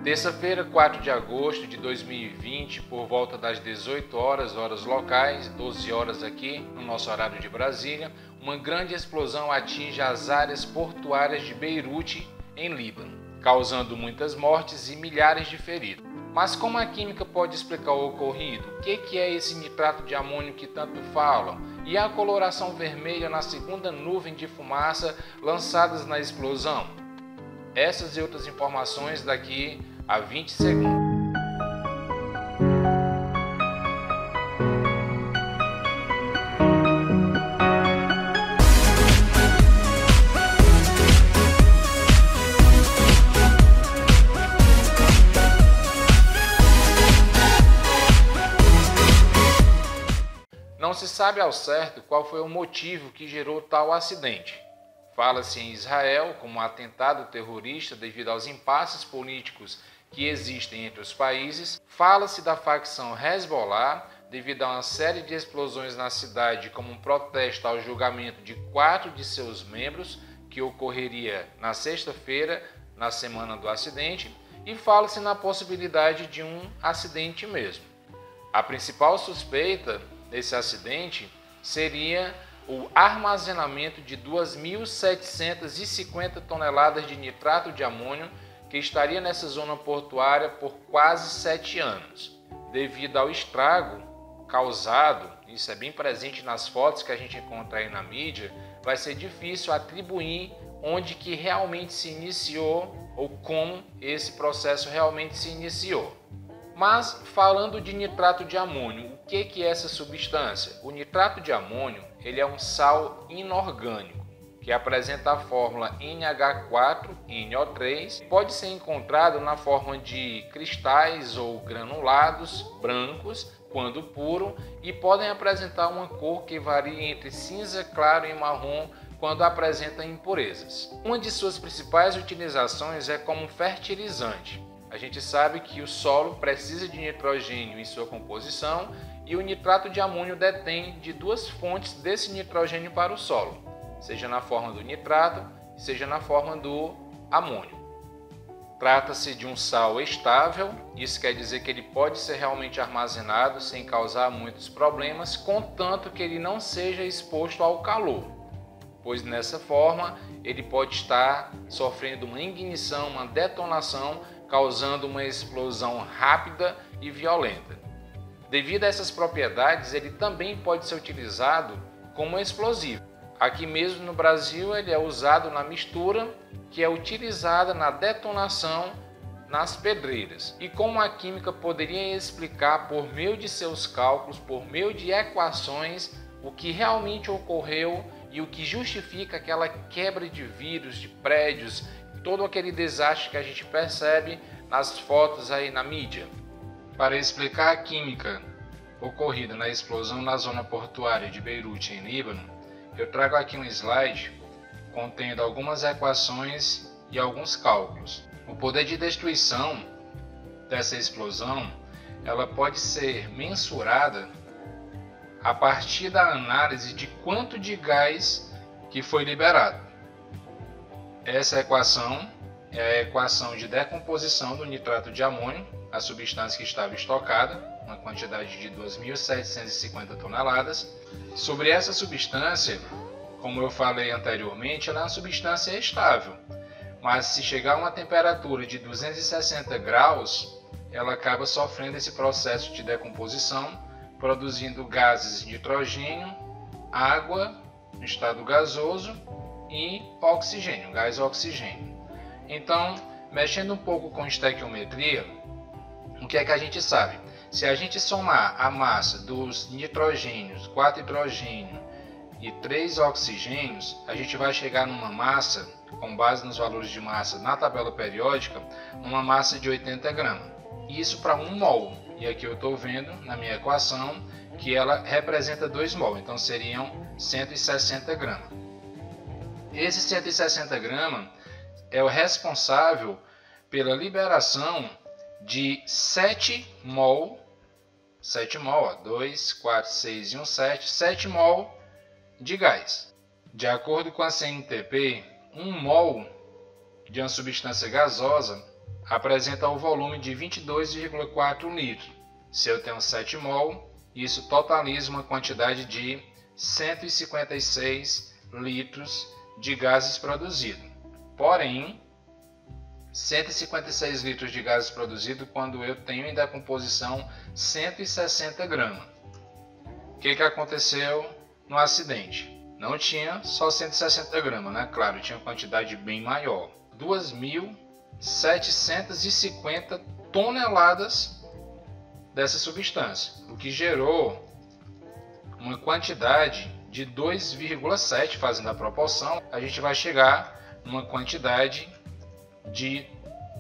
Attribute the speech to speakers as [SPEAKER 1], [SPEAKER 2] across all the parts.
[SPEAKER 1] Terça-feira, 4 de agosto de 2020, por volta das 18 horas, horas locais, 12 horas aqui no nosso horário de Brasília, uma grande explosão atinge as áreas portuárias de Beirute, em Líbano, causando muitas mortes e milhares de feridos. Mas como a química pode explicar o ocorrido? O que é esse nitrato de amônio que tanto falam? E a coloração vermelha na segunda nuvem de fumaça lançadas na explosão? Essas e outras informações daqui a 20 segundos. Não se sabe ao certo qual foi o motivo que gerou tal acidente. Fala-se em Israel como um atentado terrorista devido aos impasses políticos que existem entre os países. Fala-se da facção Hezbollah devido a uma série de explosões na cidade como um protesto ao julgamento de 4 de seus membros, que ocorreria na sexta-feira, na semana do acidente, e fala-se na possibilidade de um acidente mesmo. A principal suspeita desse acidente seria o armazenamento de 2.750 toneladas de nitrato de amônio que estaria nessa zona portuária por quase 7 anos. Devido ao estrago causado, isso é bem presente nas fotos que a gente encontra aí na mídia, vai ser difícil atribuir onde que realmente se iniciou ou como esse processo realmente se iniciou. Mas falando de nitrato de amônio, o que é essa substância? O nitrato de amônio ele é um sal inorgânico que apresenta a fórmula NH4NO3. Pode ser encontrado na forma de cristais ou granulados brancos quando puro e podem apresentar uma cor que varia entre cinza claro e marrom quando apresenta impurezas. Uma de suas principais utilizações é como fertilizante. A gente sabe que o solo precisa de nitrogênio em sua composição e o nitrato de amônio detém de 2 fontes desse nitrogênio para o solo, seja na forma do nitrato, seja na forma do amônio. Trata-se de um sal estável, isso quer dizer que ele pode ser realmente armazenado sem causar muitos problemas, contanto que ele não seja exposto ao calor, pois nessa forma ele pode estar sofrendo uma ignição, uma detonação, causando uma explosão rápida e violenta. Devido a essas propriedades, ele também pode ser utilizado como explosivo. Aqui mesmo no Brasil, ele é usado na mistura que é utilizada na detonação nas pedreiras. E como a química poderia explicar por meio de seus cálculos, por meio de equações, o que realmente ocorreu e o que justifica aquela quebra de vidros, de prédios, todo aquele desastre que a gente percebe nas fotos aí na mídia. Para explicar a química ocorrida na explosão na zona portuária de Beirute, em Líbano, eu trago aqui um slide contendo algumas equações e alguns cálculos. O poder de destruição dessa explosão, ela pode ser mensurada a partir da análise de quanto de gás que foi liberado. Essa equação é a equação de decomposição do nitrato de amônio, a substância que estava estocada, uma quantidade de 2.750 toneladas. Sobre essa substância, como eu falei anteriormente, ela é uma substância estável, mas se chegar a uma temperatura de 260 graus, ela acaba sofrendo esse processo de decomposição, produzindo gases de nitrogênio, água no estado gasoso e oxigênio, gás oxigênio. Então, mexendo um pouco com estequiometria, o que é que a gente sabe? Se a gente somar a massa dos nitrogênios, 4 hidrogênios e 3 oxigênios, a gente vai chegar numa massa, com base nos valores de massa na tabela periódica, uma massa de 80 gramas. Isso para 1 mol. E aqui eu estou vendo na minha equação que ela representa 2 mol, então seriam 160 gramas. Esse 160 gramas é o responsável pela liberação de 7 mol, 2, 4, 6 e 1, 7 mol de gás. De acordo com a CNTP, 1 mol de uma substância gasosa apresenta o volume de 22,4 litros. Se eu tenho 7 mol, isso totaliza uma quantidade de 156 litros de gases produzidos. Porém, 156 litros de gases produzidos quando eu tenho em decomposição 160 gramas. O que aconteceu no acidente? Não tinha só 160 gramas, né? Claro, tinha uma quantidade bem maior. 2.750 toneladas dessa substância, o que gerou uma quantidade de 2,7, fazendo a proporção, a gente vai chegar numa quantidade de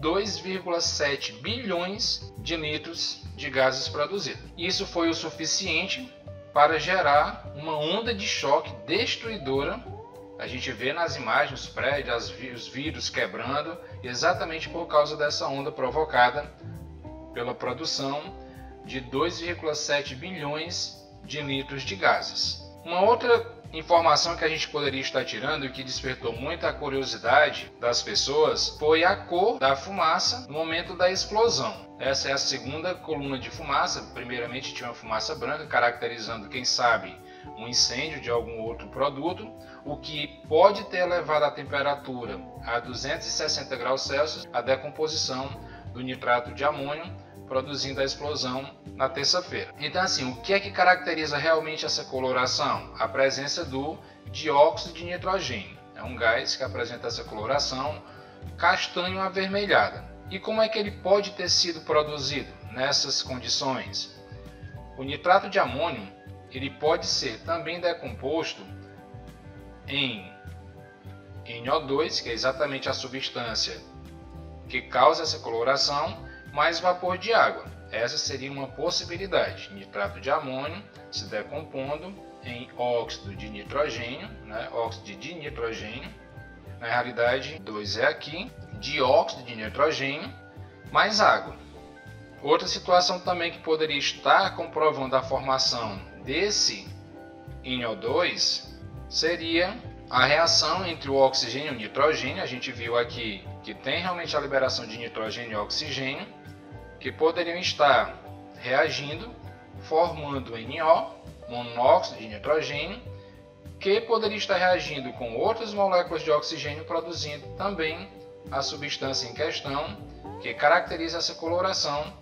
[SPEAKER 1] 2,7 bilhões de litros de gases produzidos. Isso foi o suficiente para gerar uma onda de choque destruidora. A gente vê nas imagens os prédios, os vidros quebrando, exatamente por causa dessa onda provocada pela produção de 2,7 bilhões de litros de gases. Uma outra informação que a gente poderia estar tirando e que despertou muita curiosidade das pessoas foi a cor da fumaça no momento da explosão. Essa é a segunda coluna de fumaça. Primeiramente tinha uma fumaça branca, caracterizando, quem sabe, um incêndio de algum outro produto, o que pode ter elevado a temperatura a 260 graus Celsius, a decomposição do nitrato de amônio, produzindo a explosão na terça-feira. Então, assim, o que é que caracteriza realmente essa coloração? A presença do dióxido de nitrogênio. É um gás que apresenta essa coloração castanho avermelhada. E como é que ele pode ter sido produzido nessas condições? O nitrato de amônio, ele pode ser também decomposto em NO2, que é exatamente a substância que causa essa coloração, mais vapor de água. Essa seria uma possibilidade. Nitrato de amônio se decompondo em óxido de nitrogênio, né? Óxido de dinitrogênio. Na realidade, 2 é aqui, dióxido de nitrogênio mais água. Outra situação também que poderia estar comprovando a formação desse NO2 seria a reação entre o oxigênio e o nitrogênio. A gente viu aqui que tem realmente a liberação de nitrogênio e oxigênio, que poderiam estar reagindo, formando NO, monóxido de nitrogênio, que poderia estar reagindo com outras moléculas de oxigênio, produzindo também a substância em questão, que caracteriza essa coloração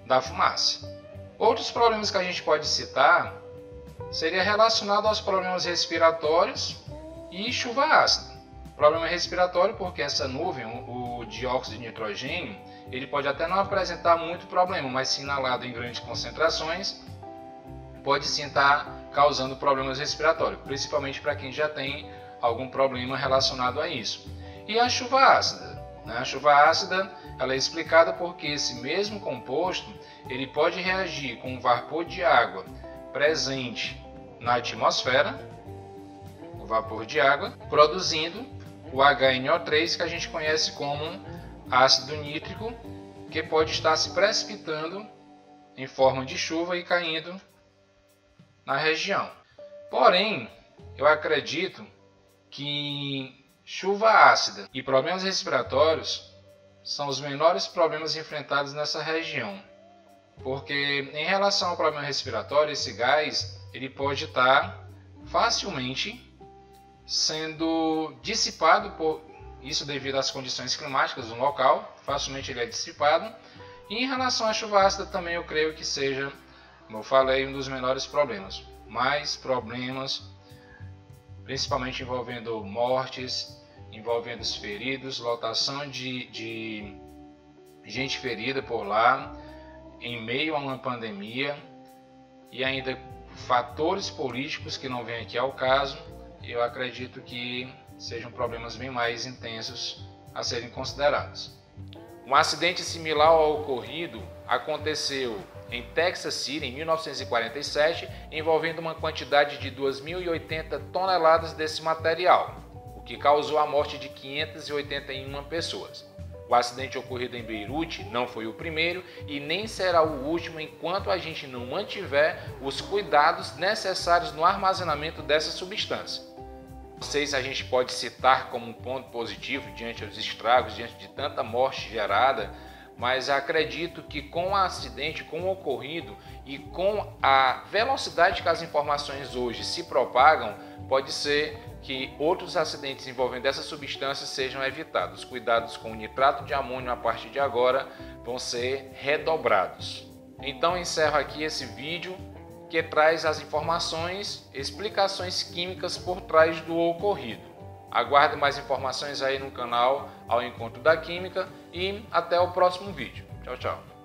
[SPEAKER 1] da fumaça. Outros problemas que a gente pode citar seria relacionado aos problemas respiratórios e chuva ácida. Problema respiratório porque essa nuvem, o dióxido de nitrogênio, ele pode até não apresentar muito problema, mas se inalado em grandes concentrações, pode sim estar causando problemas respiratórios, principalmente para quem já tem algum problema relacionado a isso. E a chuva ácida, né? A chuva ácida, ela é explicada porque esse mesmo composto, ele pode reagir com o vapor de água presente na atmosfera, o vapor de água, produzindo o HNO3, que a gente conhece como ácido nítrico, que pode estar se precipitando em forma de chuva e caindo na região. Porém, eu acredito que chuva ácida e problemas respiratórios são os menores problemas enfrentados nessa região, porque em relação ao problema respiratório, esse gás ele pode estar facilmente sendo dissipado isso devido às condições climáticas do local, facilmente ele é dissipado. E em relação à chuva ácida também eu creio que seja, como eu falei, um dos menores problemas. Mais problemas, principalmente envolvendo mortes, envolvendo os feridos, lotação de gente ferida por lá, em meio a uma pandemia, e ainda fatores políticos que não vêm aqui ao caso. Eu acredito que sejam problemas bem mais intensos a serem considerados. Um acidente similar ao ocorrido aconteceu em Texas City em 1947, envolvendo uma quantidade de 2.080 toneladas desse material, o que causou a morte de 581 pessoas. O acidente ocorrido em Beirute não foi o primeiro e nem será o último enquanto a gente não mantiver os cuidados necessários no armazenamento dessa substância. Não sei se a gente pode citar como um ponto positivo diante dos estragos, diante de tanta morte gerada, mas acredito que com o acidente, com o ocorrido e com a velocidade que as informações hoje se propagam, pode ser que outros acidentes envolvendo essa substância sejam evitados. Os cuidados com o nitrato de amônio a partir de agora vão ser redobrados. Então encerro aqui esse vídeo que traz as informações, explicações químicas por trás do ocorrido. Aguarde mais informações aí no canal Ao Encontro da Química e até o próximo vídeo. Tchau, tchau.